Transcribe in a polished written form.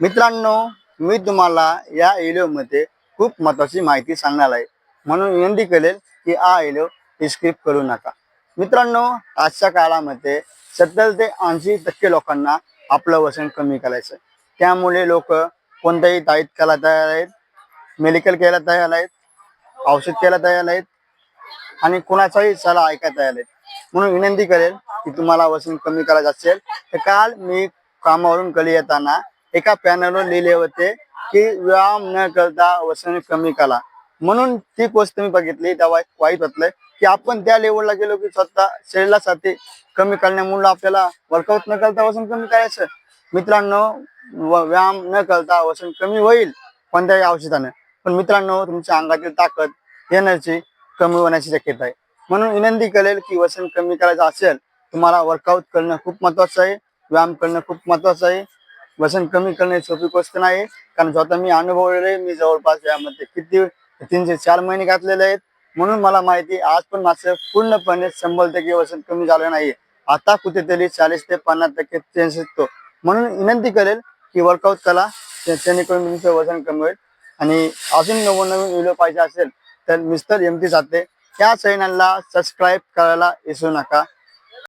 मित्रांनो, मी तुम्हाला या व्हिडिओमध्ये खूप महत्त्वाची माहिती सांगणार आहे, म्हणून विनंती करेल की हा व्हिडिओ स्किप करू नका. मित्रांनो, आजच्या काळामध्ये 70 ते 80% लोकांना आपलं वजन कमी करायचं आहे. त्यामुळे लोक कोणत्याही डाएट करायला तयार आहेत, मेडिकल करायला तयार आहेत, औषध करायला तयार आहेत आणि कोणाचाही सल्ला ऐकायला तयार आहेत. म्हणून विनंती करेल की तुम्हाला वजन कमी करायचं असेल तर काल मी कामावरून घरी येताना एका पॅनलवर लिहिले होते की व्यायाम न करता वजन कमी करा. म्हणून ती गोष्ट मी बघितली, तेव्हा वाईट वाटलंय की आपण त्या लेवलला गेलो की स्वतः शरीरासाठी कमी करण्यामुळे आपल्याला वर्कआउट न करता वजन कमी करायचं. मित्रांनो, व्यायाम न करता वजन कमी होईल कोणत्याही औषधाने, पण मित्रांनो तुमच्या अंगातील ताकद एनर्जी कमी होण्याची शक्यता आहे. म्हणून विनंती करेल की वजन कमी करायचं असेल तुम्हाला वर्कआउट करणं खूप महत्त्वाचं आहे, व्यायाम करणं खूप महत्त्वाचं आहे. वजन कमी करणे सोपी गोष्ट नाही, कारण स्वतः मी अनुभवलेले. मी जवळपास यामध्ये किती 3 ते 4 महिने घातलेले आहेत, म्हणून मला माहिती. आज पण माझं पूर्णपणे 100% वजन कमी झालं नाही. आता कुठेतरी 40 ते 50% चेंज दिसतो. म्हणून विनंती करेल की वर्कआउट करा, जेणेकरून तुमचं वजन कमी होईल. आणि अजून नवीन व्हिडिओ पाहिजे असेल तर मिस्टर MT साते या चॅनलला सबस्क्राईब करायला विसरू नका.